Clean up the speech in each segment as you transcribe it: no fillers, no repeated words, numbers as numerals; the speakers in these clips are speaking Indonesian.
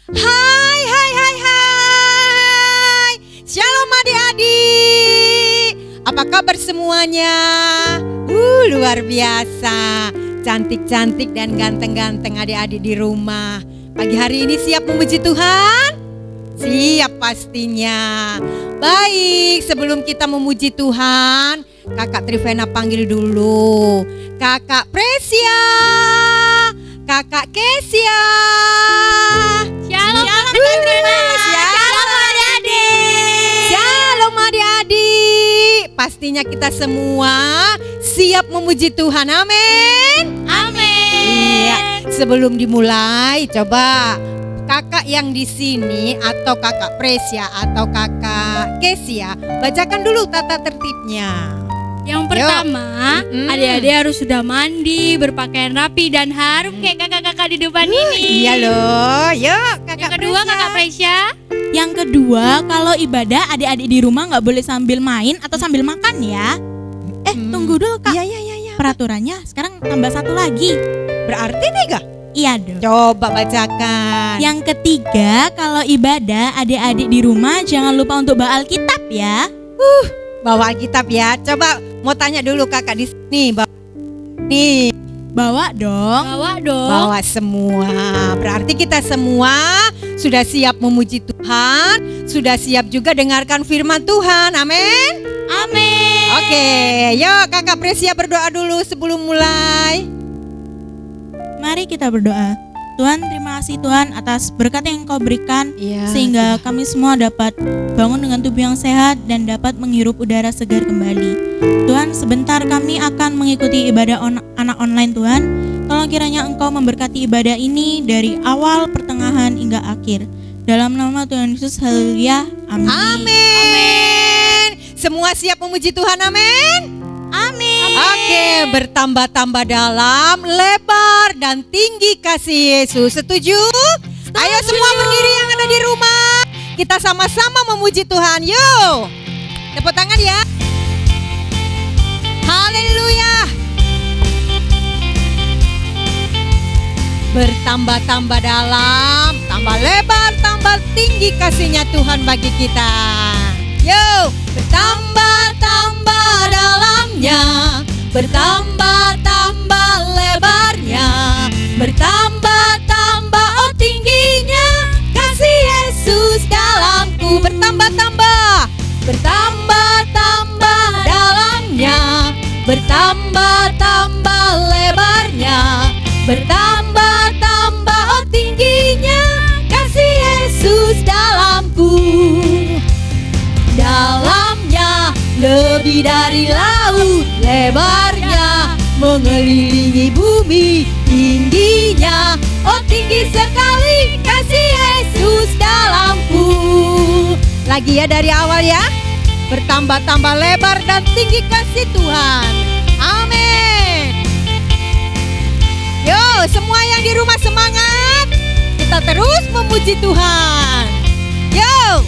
Hai, hai, hai, hai. Shalom adik-adik. Apa kabar semuanya? Luar biasa. Cantik-cantik dan ganteng-ganteng adik-adik di rumah. Pagi hari ini siap memuji Tuhan? Siap pastinya. Baik, sebelum kita memuji Tuhan, Kakak Trivena panggil dulu Kakak Presia, Kakak Kesia. Shalom Kakak Trivena. Shalom adik-adik. Shalom adik-adik. Pastinya kita semua siap memuji Tuhan. Amin. Amin. Iya. Sebelum dimulai, coba kakak yang di sini atau kakak Presia atau kakak Kesia bacakan dulu tata tertibnya. Yang pertama, adik-adik harus sudah mandi, berpakaian rapi dan harum kayak kakak-kakak di depan ini. Iya loh, yuk kakak. Yang kedua Presia. Kakak Presia. Yang kedua, kalau ibadah adik-adik di rumah nggak boleh sambil main atau sambil makan ya. Tunggu dulu Kak. Iya. Peraturannya sekarang tambah satu lagi. Berarti 3? Iya dong. Coba bacakan. Yang ketiga, kalau ibadah adik-adik di rumah jangan lupa untuk bawa Alkitab ya. Bawa Alkitab ya. Coba mau tanya dulu kakak di sini. Nih, Bawa dong. Bawa dong. bawa semua. Berarti kita semua sudah siap memuji Tuhan, sudah siap juga dengarkan firman Tuhan. Amin. Amin. Oke, yuk kakak Presia berdoa dulu sebelum mulai. Mari kita berdoa. Tuhan, terima kasih Tuhan atas berkat yang Engkau berikan, Iya. sehingga kami semua dapat bangun dengan tubuh yang sehat dan dapat menghirup udara segar kembali. Tuhan, sebentar kami akan mengikuti ibadah anak online Tuhan. Tolong kiranya Engkau memberkati ibadah ini dari awal, pertengahan hingga akhir. Dalam nama Tuhan Yesus, haleluya. Amin. Amin. Semua siap memuji Tuhan. Amin. Amin. Oke, bertambah-tambah dalam, lebar dan tinggi kasih Yesus. Setuju? Ayo semua berdiri yang ada di rumah. Kita sama-sama memuji Tuhan. Yuk. Tepuk tangan ya. Haleluya. Bertambah-tambah dalam, tambah lebar, tambah tinggi kasihnya Tuhan bagi kita. Yuk, bertambah-tambah dalamnya, bertambah-tambah lebarnya, bertambah-tambah tingginya kasih Yesus dalamku. Bertambah-tambah, bertambah-tambah dalamnya, bertambah-tambah lebarnya, bertambah-tambah tingginya kasih Yesus dalamku. Dalamnya lebih dari laut, lebarnya mengelilingi bumi, tingginya tinggi sekali kasih Yesus dalamku. Lagi ya dari awal ya. Bertambah-tambah lebar dan tinggi kasih Tuhan. Amin. Yo, semua yang di rumah semangat. Kita terus memuji Tuhan. Yo,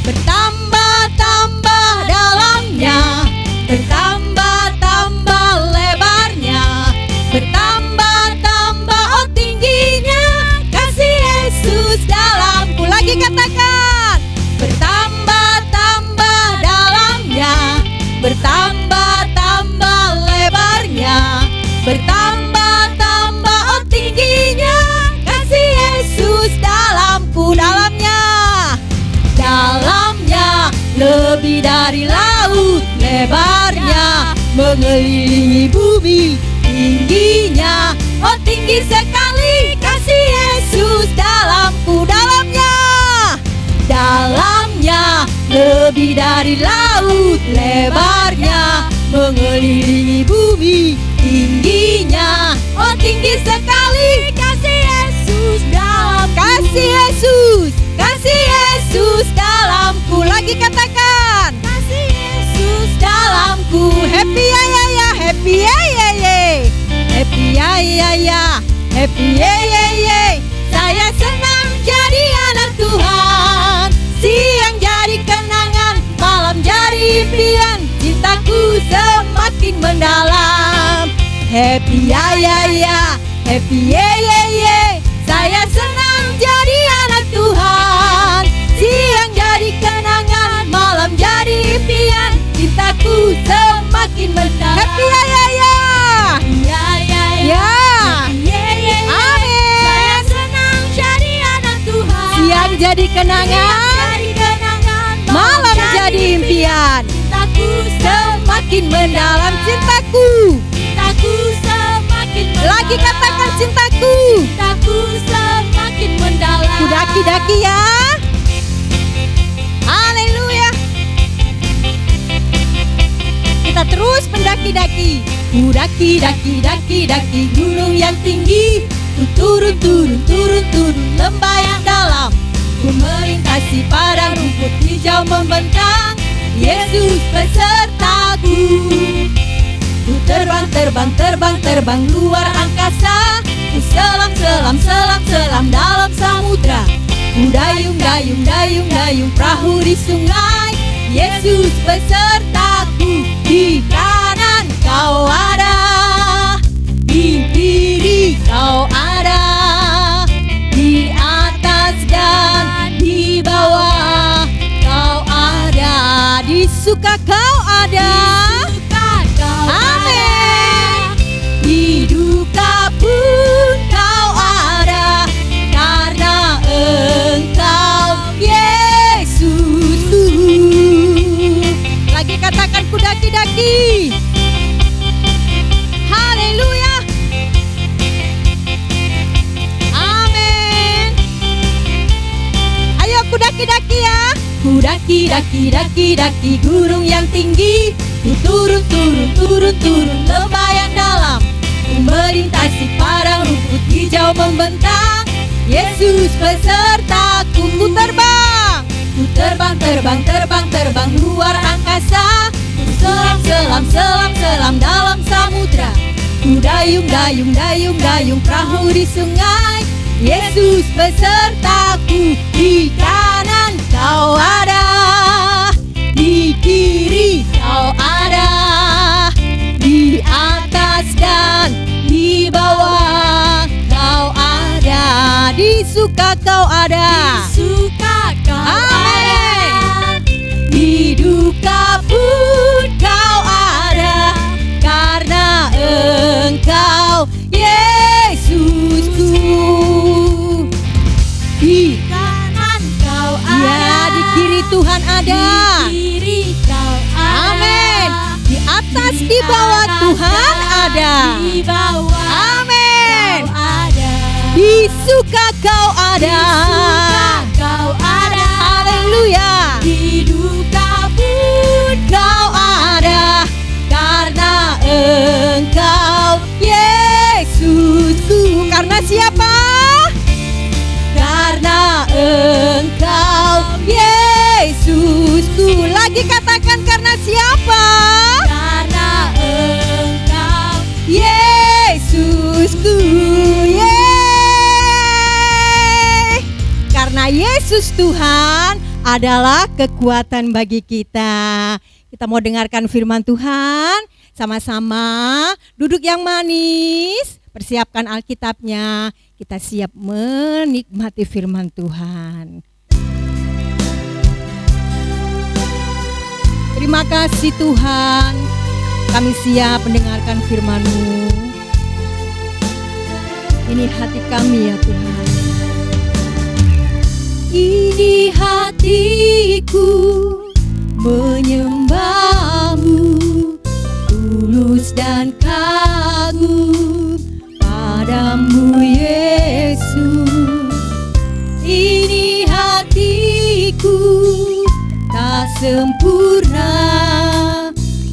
bertambah-tambah dalamnya, bertambah-tambah lebarnya, bertambah-tambah tingginya kasih Yesus dalamku. Lagi katakan, bertambah-tambah dalamnya, bertambah-tambah lebarnya, bertambah-tambah tingginya kasih Yesus dalamku. Dalamnya lebih dari laut, lebarnya mengelilingi bumi, tingginya tinggi sekali kasih Yesus dalamku. Dalamnya lebih dari laut, lebarnya mengelilingi bumi, tingginya tinggi sekali kasih Yesus dalamku. Kasih Yesus dalamku. Lagi katakan, kasih Yesus dalamku. Happy ya ya ya, happy ya ya ya, happy ya ya ya, happy ya ya ya. Saya senang jadi anak Tuhan. Siang jadi kenangan, malam jadi impian. Cintaku semakin mendalam. Happy ya ya ya, happy ya ya ya. Saya senang jadi anak Tuhan. jadi kenangan, malam jadi impian. Cintaku Semakin mendalam cintaku. semakin Lagi katakan cintaku. Cintaku semakin mendalam. Ku daki-daki ya. Haleluya. Kita terus mendaki-daki. Ku daki gunung yang tinggi. Ku turun lembah yang dalam. Ku melintasi padang rumput hijau membentang. Yesus besertaku. Ku terbang luar angkasa. Ku selam dalam samudra. Ku dayung perahu di sungai. Yesus besertaku. Di kanan kau ada, di kiri kau ada, di atas dan di bawah kau ada, di suka kau ada. Amin. Di duka pun kau ada, karena Engkau Yesus. Lagi katakan ku daki-daki. Haleluya. Amin. Ayo ku daki-daki ya. Ku daki gunung yang tinggi. Ku turun lembah yang dalam. Ku melintasi padang rumput hijau membentang. Yesus besertaku. Ku terbang luar angkasa. Ku selam dalam samudra. Ku dayung perahu di sungai. Yesus besertaku. Di kanan kau ada, di kiri kau ada, di atas dan di bawah kau ada, di suka kau ada. Amin. Di duka pun kau ada, karena Engkau Yesusku. Di kanan kau ada, ya, di kiri Tuhan ada. Amin. Di atas di bawah Tuhan ada. Amin. Di suka kau ada. Haleluya. Di duka pun kau ada, karena Engkau Yesusku. Karena siapa? Karena Engkau Yesusku. Lagi katakan karena siapa? Karena Engkau Yesusku. Yeay. Karena Yesus Tuhan adalah kekuatan bagi kita. Kita mau dengarkan firman Tuhan sama-sama. Duduk yang manis, persiapkan Alkitabnya. Kita siap menikmati firman Tuhan. Terima kasih Tuhan, kami siap mendengarkan firman-Mu. Ini hati kami ya Tuhan. Ini hatiku menyembah-Mu, tulus dan kagum padamu Yesus. Ini hatiku tak sempurna,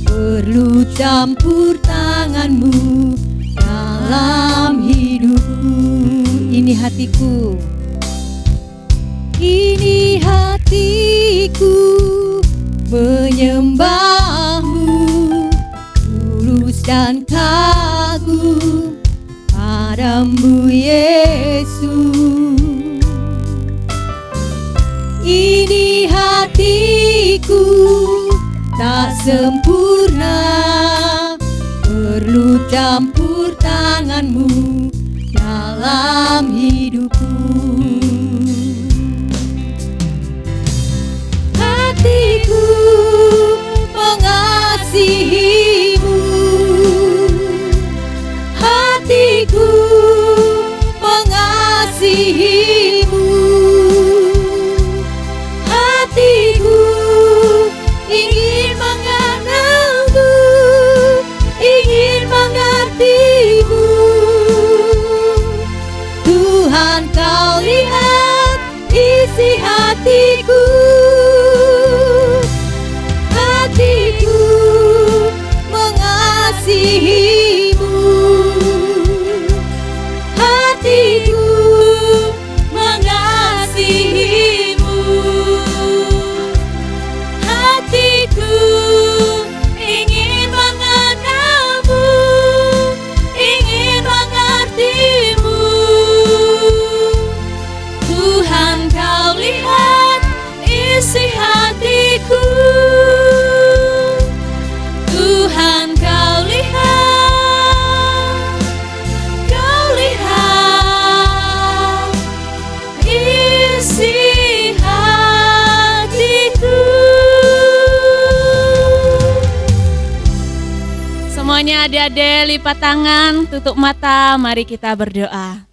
perlu campur tangan-Mu dalam hidupku. Ini hatiku. Ini hatiku menyembah-Mu, tulus dan kagum padamu Yesus. Ini hatiku tak sempurna, perlu campur tangan-Mu dalam hidupku. Hatiku mengasihi-Mu, hatiku mengasihi-Mu, hatiku, hatiku mengasihimu, hatiku mengasihimu, hatiku ingin mengenalmu, ingin mengertimu. Tuhan, kau lihat isi hatiku, Tuhan, kau lihat isi hatiku. Semuanya adik-adik lipat tangan, tutup mata, mari kita berdoa.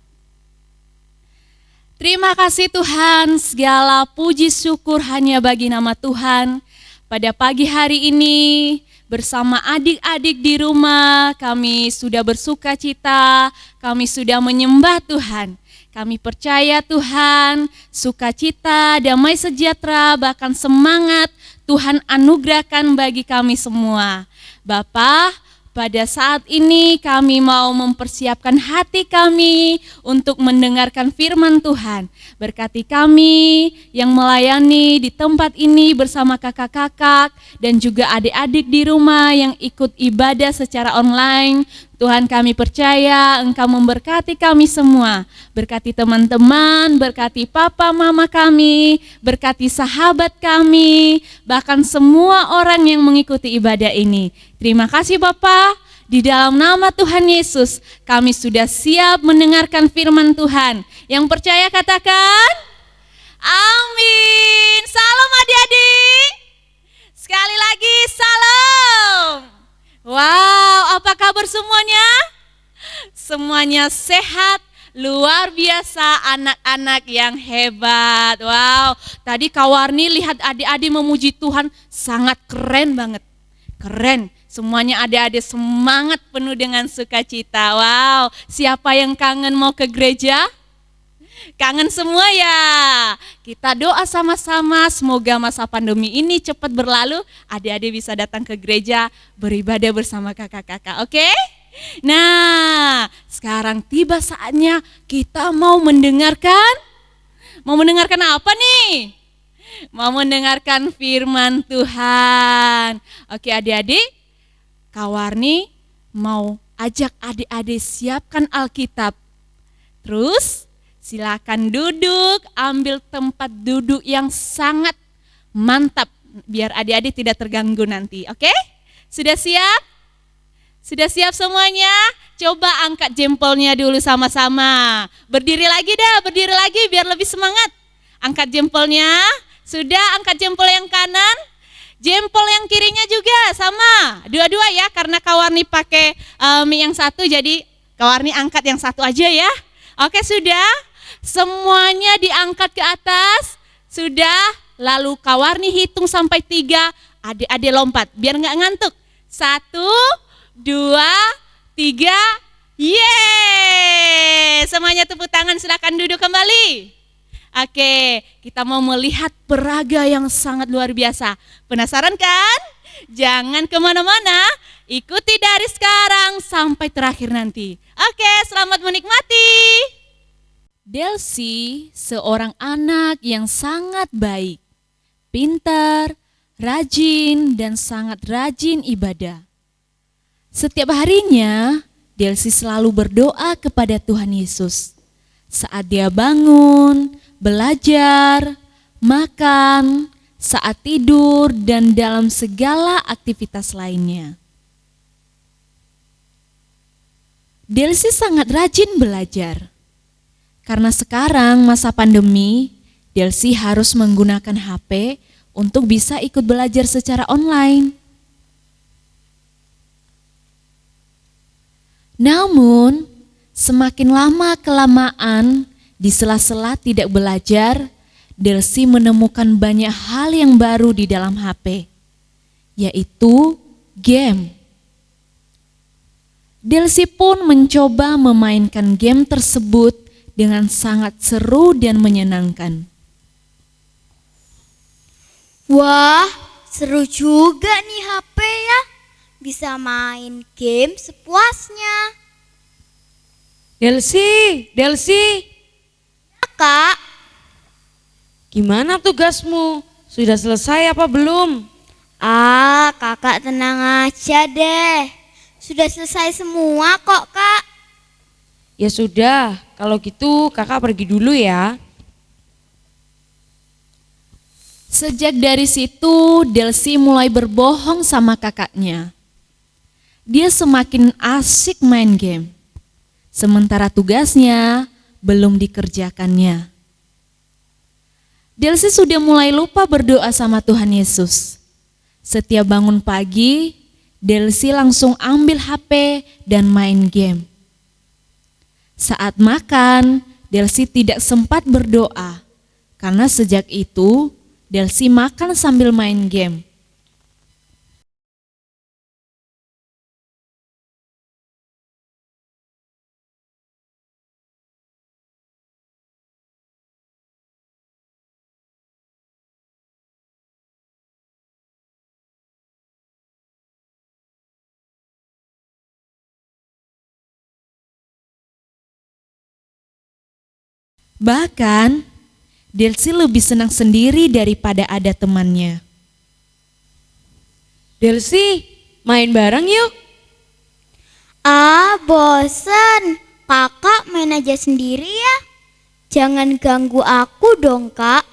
Terima kasih Tuhan, segala puji syukur hanya bagi nama Tuhan. Pada pagi hari ini bersama adik-adik di rumah kami sudah bersuka cita, kami sudah menyembah Tuhan. Kami percaya Tuhan, sukacita, damai sejahtera, bahkan semangat Tuhan anugerahkan bagi kami semua. Bapa, pada saat ini kami mau mempersiapkan hati kami untuk mendengarkan firman Tuhan. Berkati kami yang melayani di tempat ini bersama kakak-kakak dan juga adik-adik di rumah yang ikut ibadah secara online. Tuhan, kami percaya Engkau memberkati kami semua. Berkati teman-teman, berkati papa mama kami, berkati sahabat kami, bahkan semua orang yang mengikuti ibadah ini. Terima kasih Bapa. Di dalam nama Tuhan Yesus, kami sudah siap mendengarkan firman Tuhan. Yang percaya katakan, amin. Salam adik-adik. Sekali lagi salam. Wow, apa kabar semuanya? Semuanya sehat, luar biasa, anak-anak yang hebat. Wow, tadi Kak Warni lihat adik-adik memuji Tuhan, sangat keren banget. Keren, semuanya adik-adik semangat penuh dengan sukacita. Wow, siapa yang kangen mau ke gereja? Kangen semua ya? Kita doa sama-sama semoga masa pandemi ini cepat berlalu, adik-adik bisa datang ke gereja beribadah bersama kakak-kakak, oke? Nah, sekarang tiba saatnya kita mau mendengarkan apa nih? Mau mendengarkan firman Tuhan. Oke adik-adik, Kak Warni mau ajak adik-adik siapkan Alkitab. Terus silakan duduk, ambil tempat duduk yang sangat mantap biar adik-adik tidak terganggu nanti, oke? Sudah siap? Sudah siap semuanya? Coba angkat jempolnya dulu sama-sama. Berdiri lagi biar lebih semangat. Angkat jempolnya. Sudah, angkat jempol yang kanan. Jempol yang kirinya juga sama. Dua-dua ya, karena Kak Warni pakai mie yang satu, jadi Kak Warni angkat yang satu aja ya. Oke, sudah. Semuanya diangkat ke atas. Sudah, lalu Kak Warni hitung sampai 3. Adik-adik lompat, biar nggak ngantuk. 1, 2, 3. Yeay! Semuanya tepuk tangan, silakan duduk kembali. Oke, kita mau melihat peraga yang sangat luar biasa. Penasaran kan? Jangan kemana-mana, ikuti dari sekarang sampai terakhir nanti. Oke, selamat menikmati. Delsi seorang anak yang sangat baik, pintar, rajin, dan sangat rajin ibadah. Setiap harinya, Delsi selalu berdoa kepada Tuhan Yesus. Saat dia bangun, belajar, makan, saat tidur, dan dalam segala aktivitas lainnya. Delsi sangat rajin belajar. Karena sekarang masa pandemi, Delsi harus menggunakan HP untuk bisa ikut belajar secara online. Namun, semakin lama-kelamaan, di sela-sela tidak belajar, Delsi menemukan banyak hal yang baru di dalam HP, yaitu game. Delsi pun mencoba memainkan game tersebut dengan sangat seru dan menyenangkan. Wah, seru juga nih HP ya. Bisa main game sepuasnya. Delsi, Kak, gimana tugasmu? Sudah selesai apa belum? kakak tenang aja deh. Sudah selesai semua kok, Kak. Ya sudah, kalau gitu kakak pergi dulu ya. Sejak dari situ, Delsi mulai berbohong sama kakaknya. Dia semakin asik main game, sementara tugasnya belum dikerjakannya. Delsi sudah mulai lupa berdoa sama Tuhan Yesus. Setiap bangun pagi, Delsi langsung ambil HP dan main game. Saat makan, Delsi tidak sempat berdoa, karena sejak itu Delsi makan sambil main game. Bahkan, Delsi lebih senang sendiri daripada ada temannya. Delsi, main bareng yuk. Bosen. Kakak main aja sendiri ya. Jangan ganggu aku dong, Kak.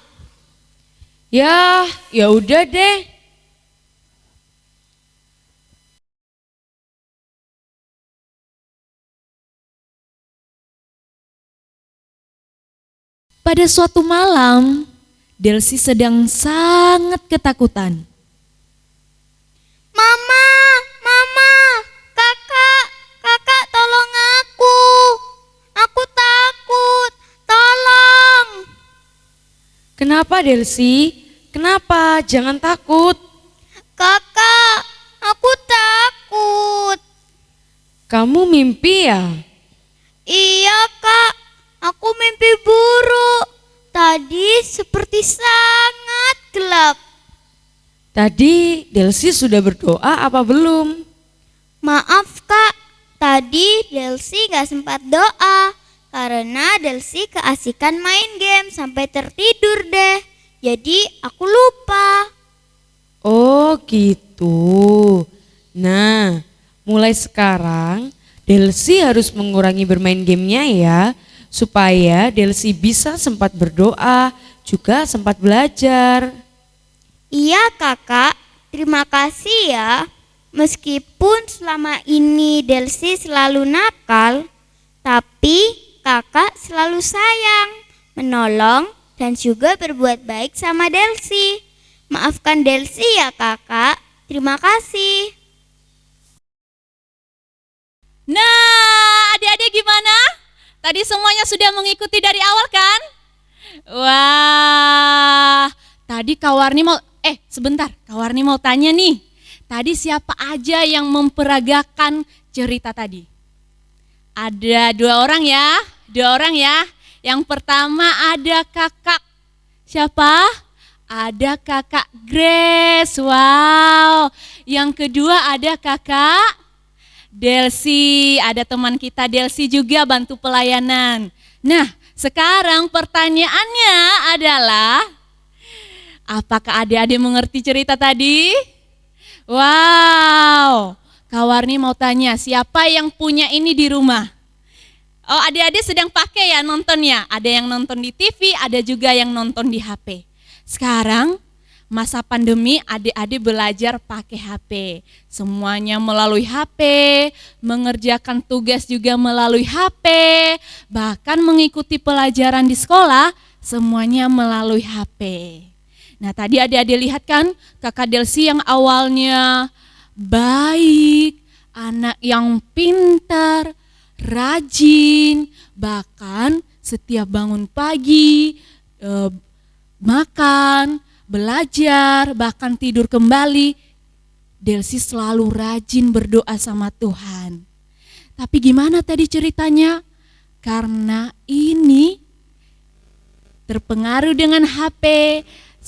Ya udah deh. Pada suatu malam, Delsi sedang sangat ketakutan. Mama, kakak tolong aku. Aku takut, tolong. Kenapa Delsi? Kenapa? Jangan takut. Kakak, aku takut. Kamu mimpi ya? Iya, Kak. Aku mimpi buruk. Tadi seperti sangat gelap. Tadi Delsi sudah berdoa apa belum? Maaf, Kak. Tadi Delsi gak sempat doa. Karena Delsi keasikan main game sampai tertidur deh. Jadi aku lupa. Oh gitu. Nah, mulai sekarang Delsi harus mengurangi bermain gamenya ya, supaya Delsi bisa sempat berdoa, juga sempat belajar. Iya, Kakak. Terima kasih ya. Meskipun selama ini Delsi selalu nakal, tapi Kakak selalu sayang, menolong, dan juga berbuat baik sama Delsi. Maafkan Delsi ya, Kakak. Terima kasih. Nah, adik-adik gimana? Tadi semuanya sudah mengikuti dari awal kan? Wah, tadi Kak Warni sebentar, Kak Warni mau tanya nih. Tadi siapa aja yang memperagakan cerita tadi? Ada dua orang ya. Yang pertama ada kakak, siapa? Ada kakak Grace, wow. Yang kedua ada kakak Delsi, ada teman kita Delsi juga bantu pelayanan. Nah, sekarang pertanyaannya adalah, apakah adik-adik mengerti cerita tadi? Wow, Kak Warni mau tanya, siapa yang punya ini di rumah? Oh, adik-adik sedang pakai ya nontonnya. Ada yang nonton di TV, ada juga yang nonton di HP. Sekarang masa pandemi adik-adik belajar pakai HP. Semuanya melalui HP, mengerjakan tugas juga melalui HP, bahkan mengikuti pelajaran di sekolah semuanya melalui HP. Nah, tadi adik-adik lihat kan kakak Delsi yang awalnya baik, anak yang pintar, rajin, bahkan setiap bangun pagi, makan, belajar, bahkan tidur kembali, Delsi selalu rajin berdoa sama Tuhan. Tapi gimana tadi ceritanya? Karena ini terpengaruh dengan HP,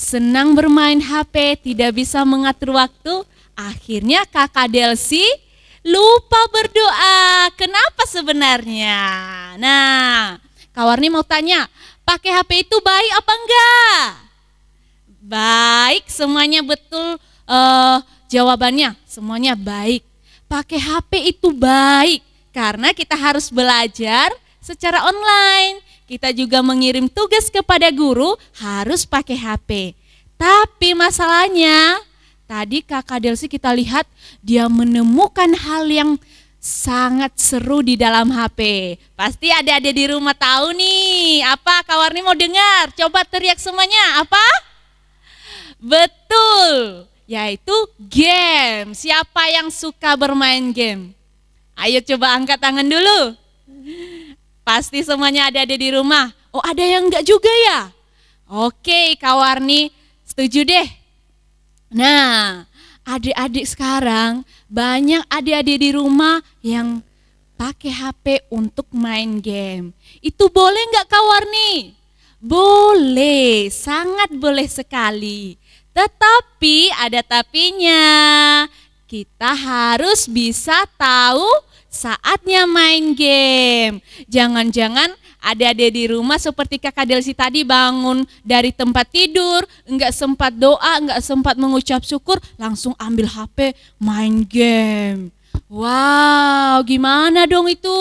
senang bermain HP, tidak bisa mengatur waktu. Akhirnya kakak Delsi lupa berdoa. Kenapa sebenarnya? Nah, Kak Warni mau tanya, pakai HP itu baik apa enggak? Baik, semuanya betul jawabannya. Semuanya baik. Pakai HP itu baik karena kita harus belajar secara online. Kita juga mengirim tugas kepada guru harus pakai HP. Tapi masalahnya, tadi kakak Delsi kita lihat dia menemukan hal yang sangat seru di dalam HP. Pasti adik-adik di rumah tahu nih. Apa Kak Warni mau dengar? Coba teriak semuanya. Apa? Betul, yaitu game. Siapa yang suka bermain game? Ayo coba angkat tangan dulu. Pasti semuanya adik-adik di rumah. Oh, ada yang enggak juga ya? Oke, Kak Warni setuju deh. Nah, adik-adik sekarang banyak adik-adik di rumah yang pakai HP untuk main game. Itu boleh nggak Kak Warni? Boleh, sangat boleh sekali. Tetapi ada tapinya. Kita harus bisa tahu saatnya main game. Jangan-jangan adik-adik di rumah seperti kakak Delsi tadi bangun dari tempat tidur, enggak sempat doa, enggak sempat mengucap syukur, langsung ambil HP main game. Wow, gimana dong itu?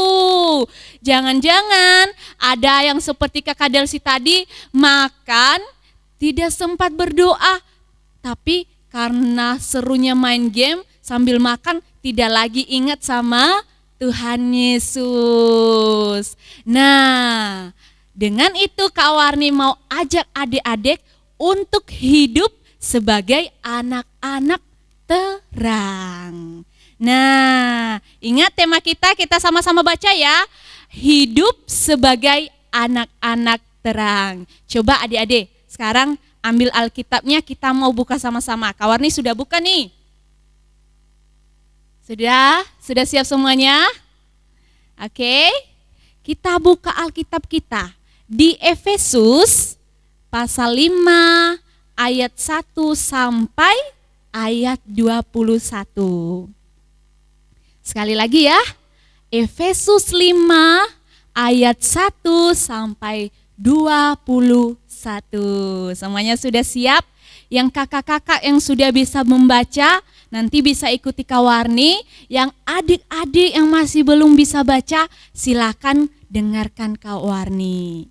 Jangan-jangan ada yang seperti kakak Delsi tadi makan, tidak sempat berdoa, tapi karena serunya main game sambil makan tidak lagi ingat sama Tuhan Yesus. Nah, dengan itu Kak Warni mau ajak adik-adik untuk hidup sebagai anak-anak terang. Nah, ingat tema kita sama-sama baca ya. Hidup sebagai anak-anak terang. Coba adik-adik, sekarang ambil Alkitabnya, kita mau buka sama-sama. Kak Warni sudah buka nih. Sudah siap semuanya? Oke, kita buka Alkitab kita di Efesus pasal 5 ayat 1 sampai ayat 21. Sekali lagi ya, Efesus 5 ayat 1 sampai 21. Semuanya sudah siap? Yang kakak-kakak yang sudah bisa membaca, nanti bisa ikuti Kak Warni. Yang adik-adik yang masih belum bisa baca, silakan dengarkan Kak Warni.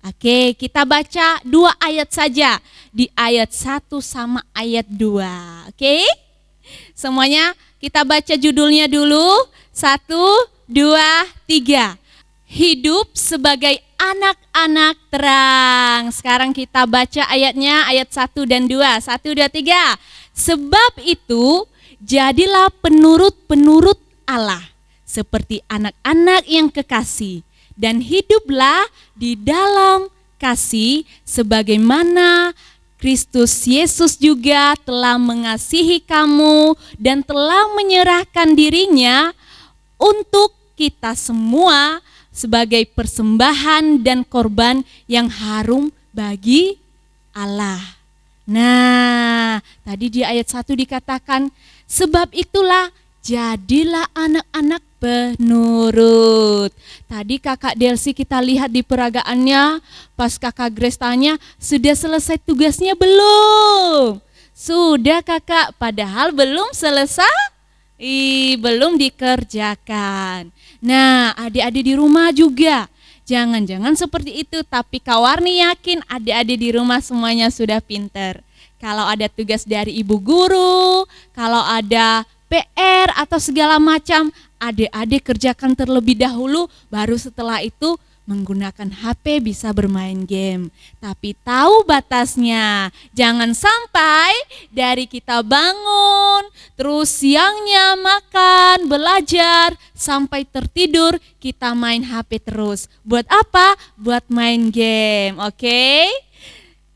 Oke, kita baca 2 ayat saja. Di ayat 1 sama ayat 2. Oke? Semuanya kita baca judulnya dulu. 1, 2, 3. Hidup sebagai anak-anak terang. Sekarang kita baca ayatnya, ayat 1 dan 2. 1, 2, 3. Sebab itu, jadilah penurut-penurut Allah, seperti anak-anak yang kekasih, dan hiduplah di dalam kasih, sebagaimana Kristus Yesus juga telah mengasihi kamu dan telah menyerahkan dirinya untuk kita semua sebagai persembahan dan korban yang harum bagi Allah. Nah, tadi di ayat 1 dikatakan, sebab itulah jadilah anak-anak penurut. Tadi kakak Delsi kita lihat di peragaannya, pas kakak Grace tanya, sudah selesai tugasnya belum? Sudah kakak, padahal belum selesai. Belum dikerjakan. Nah, adik-adik di rumah juga jangan-jangan seperti itu, tapi Kak Warni yakin adik-adik di rumah semuanya sudah pinter. Kalau ada tugas dari ibu guru, kalau ada PR atau segala macam, adik-adik kerjakan terlebih dahulu, baru setelah itu menggunakan HP bisa bermain game. Tapi tahu batasnya, jangan sampai dari kita bangun, terus siangnya makan, belajar, sampai tertidur kita main HP terus. Buat apa? Buat main game, oke?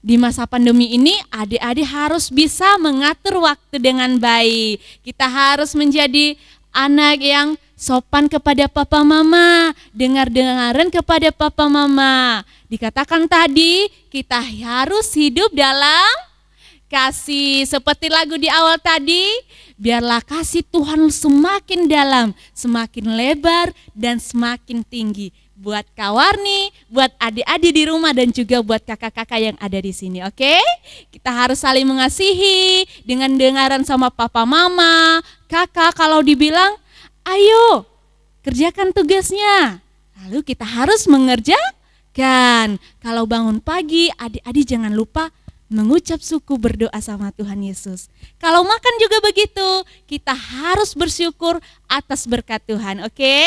Di masa pandemi ini adik-adik harus bisa mengatur waktu dengan baik. Kita harus menjadi anak yang sopan kepada papa mama, dengar-dengaran kepada papa mama. Dikatakan tadi, kita harus hidup dalam kasih. Seperti lagu di awal tadi, biarlah kasih Tuhan semakin dalam, semakin lebar, dan semakin tinggi. Buat Kak Warni, buat adik-adik di rumah, dan juga buat kakak-kakak yang ada di sini, oke? Kita harus saling mengasihi dengan dengaran sama papa mama. Kakak kalau dibilang, ayo kerjakan tugasnya. Lalu kita harus mengerjakan. Kalau bangun pagi, adik-adik jangan lupa mengucap syukur, berdoa sama Tuhan Yesus. Kalau makan juga begitu, kita harus bersyukur atas berkat Tuhan, oke?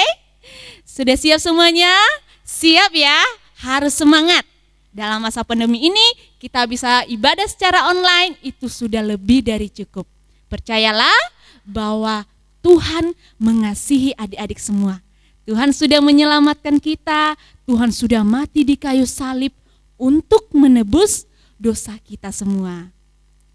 Sudah siap semuanya? Siap ya? Harus semangat. Dalam masa pandemi ini, kita bisa ibadah secara online, itu sudah lebih dari cukup. Percayalah bahwa Tuhan mengasihi adik-adik semua. Tuhan sudah menyelamatkan kita, Tuhan sudah mati di kayu salib untuk menebus dosa kita semua.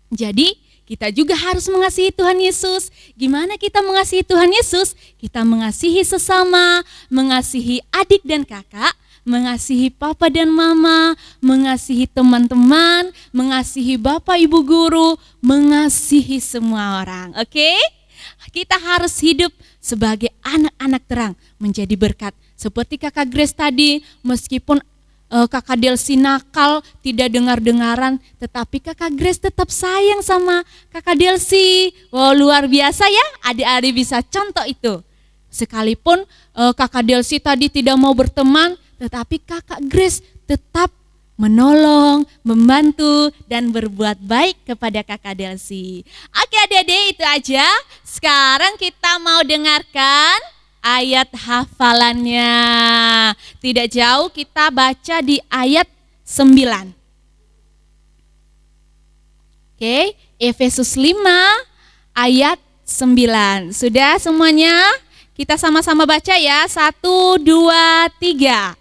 Jadi kita juga harus mengasihi Tuhan Yesus. Gimana kita mengasihi Tuhan Yesus? Kita mengasihi sesama, mengasihi adik dan kakak, mengasihi papa dan mama, mengasihi teman-teman, mengasihi bapak ibu guru, mengasihi semua orang. Oke? Kita harus hidup sebagai anak-anak terang, menjadi berkat. Seperti kakak Grace tadi, meskipun kakak Delsi nakal, tidak dengar-dengaran, tetapi kakak Grace tetap sayang sama kakak Delsi. Wow, luar biasa ya, adik-adik bisa contoh itu. Sekalipun kakak Delsi tadi tidak mau berteman, tetapi kakak Grace tetap menolong, membantu, dan berbuat baik kepada kakak Delsi. Oke adik-adik, itu aja. Sekarang kita mau dengarkan ayat hafalannya. Tidak jauh, kita baca di ayat 9. Oke, Efesus 5 ayat 9. Sudah semuanya? Kita sama-sama baca ya. 1, 2, 3.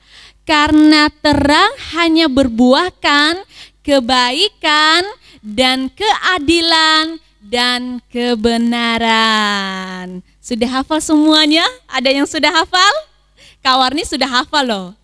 Karena terang hanya berbuahkan kebaikan dan keadilan dan kebenaran. Sudah hafal semuanya? Ada yang sudah hafal? Kak Warni sudah hafal loh.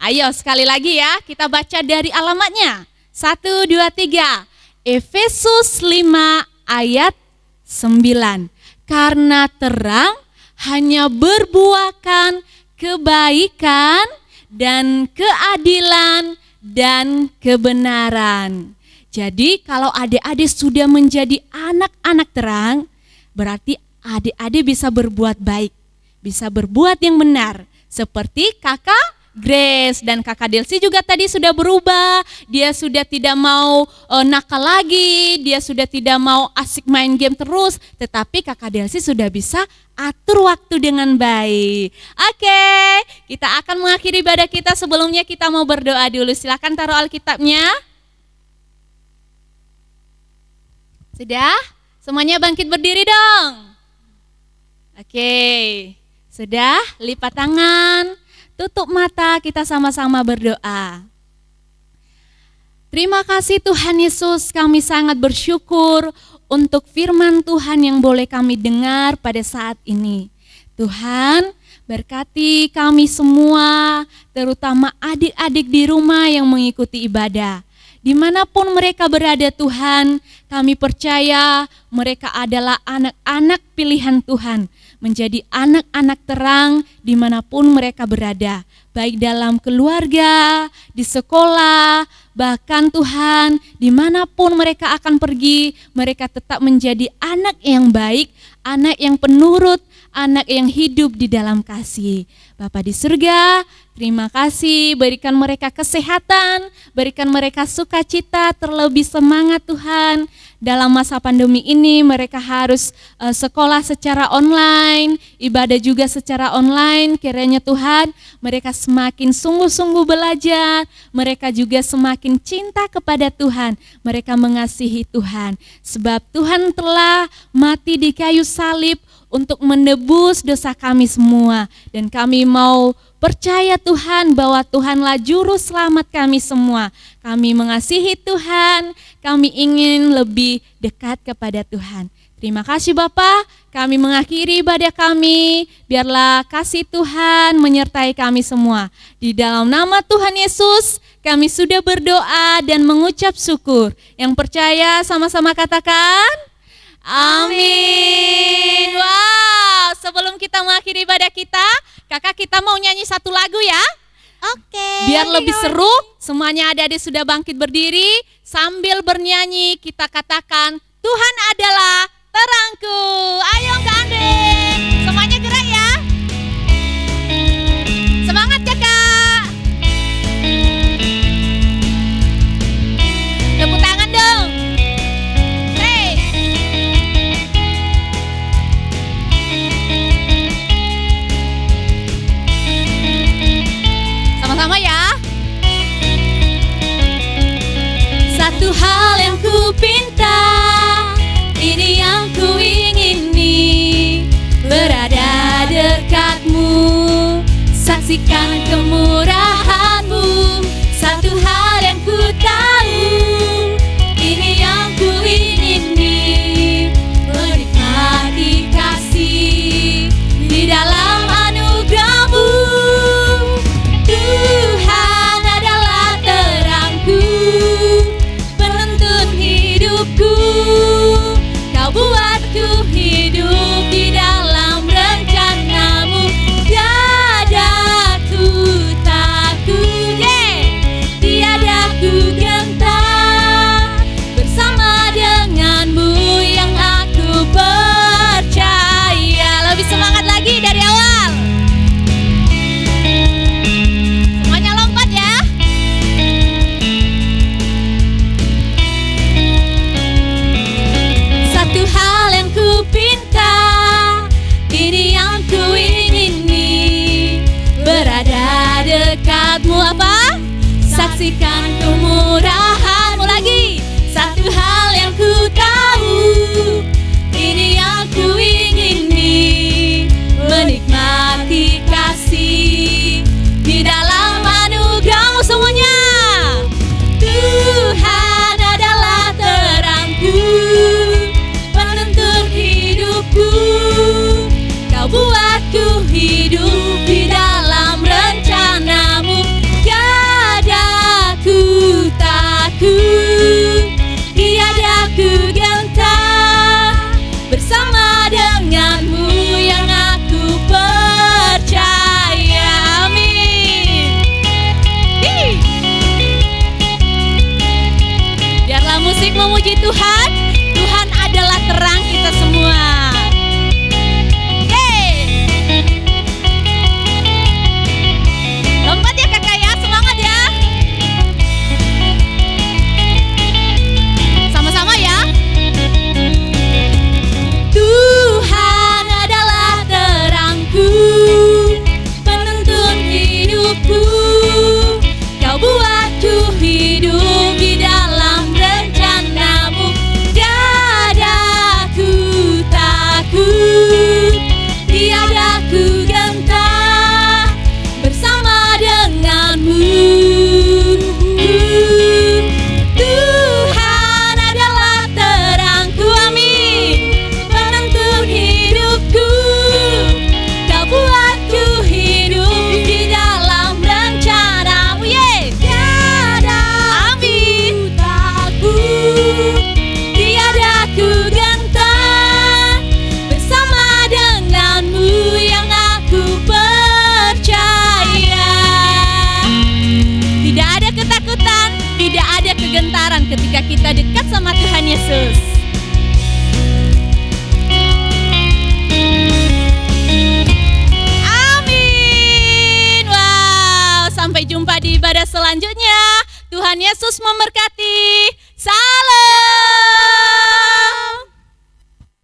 Ayo sekali lagi ya, kita baca dari alamatnya. 1, 2, 3. Efesus 5 ayat 9. Karena terang hanya berbuahkan kebaikan dan keadilan dan kebenaran. Jadi kalau adik-adik sudah menjadi anak-anak terang, berarti adik-adik bisa berbuat baik, bisa berbuat yang benar. Seperti kakak Grace dan kakak Delsi juga tadi sudah berubah. Dia sudah tidak mau nakal lagi, dia sudah tidak mau asik main game terus. Tetapi kakak Delsi sudah bisa atur waktu dengan baik. Oke, kita akan mengakhiri ibadah kita. Sebelumnya kita mau berdoa dulu. Silakan taruh Alkitabnya. Sudah? Semuanya bangkit berdiri dong. Oke, sudah? Lipat tangan, tutup mata, kita sama-sama berdoa. Terima kasih Tuhan Yesus, kami sangat bersyukur untuk firman Tuhan yang boleh kami dengar pada saat ini. Tuhan, berkati kami semua, terutama adik-adik di rumah yang mengikuti ibadah. Dimanapun mereka berada Tuhan, kami percaya mereka adalah anak-anak pilihan Tuhan, menjadi anak-anak terang dimanapun mereka berada, baik dalam keluarga, di sekolah, bahkan Tuhan dimanapun mereka akan pergi, mereka tetap menjadi anak yang baik, anak yang penurut, anak yang hidup di dalam kasih. Bapa di surga, terima kasih, berikan mereka kesehatan, berikan mereka sukacita, terlebih semangat Tuhan. Dalam masa pandemi ini mereka harus sekolah secara online, ibadah juga secara online. Kiranya Tuhan mereka semakin sungguh-sungguh belajar, mereka juga semakin cinta kepada Tuhan, mereka mengasihi Tuhan. Sebab Tuhan telah mati di kayu salib untuk menebus dosa kami semua. Dan kami mau percaya Tuhan bahwa Tuhanlah juru selamat kami semua. Kami mengasihi Tuhan, kami ingin lebih dekat kepada Tuhan. Terima kasih Bapak, kami mengakhiri ibadah kami. Biarlah kasih Tuhan menyertai kami semua. Di dalam nama Tuhan Yesus, kami sudah berdoa dan mengucap syukur. Yang percaya sama-sama katakan, amin. Wow, sebelum kita mengakhiri ibadah kita, kakak kita mau nyanyi satu lagu ya. Oke. Biar lebih seru, semuanya adik-adik sudah bangkit berdiri. Sambil bernyanyi kita katakan, Tuhan adalah terangku. Ayo gandeng, semuanya gerak ya. Semangat kakak. Tepuk tangan dong. Hey. Sama-sama ya. Satu hal yang ku pinta, ini yang ku ingini, berada dekatmu, saksikan kemurahanmu. Satu hal yang ku tahu, ini yang ku ingini, menikmati kasih di dalam anugerahmu. Tuhan adalah terangku, penuntun hidupku. Kau buatku hidup di dalam rencanamu. Tiada ku takut, tiada ku gentar, bersama denganmu yang aku percaya. Lebih semangat lagi dari awal. Semuanya lompat ya. Satu hal yang ku pinta, ini yang ku ingini, berada dekatmu. Apa? Saksikan kemurahanmu. Lagi. Satu hal yang ku tahu, ini yang ku ingini, menikmati kasih di dalam anugerahmu. Semuanya. Tuhan adalah terangku, penuntun hidupku. Kau buatku hidup di dalam rencanamu. Tiada ku takut, tiada ku gentar, bersama denganmu yang aku percaya. Amin. Biarlah musik memuji Tuhan. Tuhan adalah terang kita semua.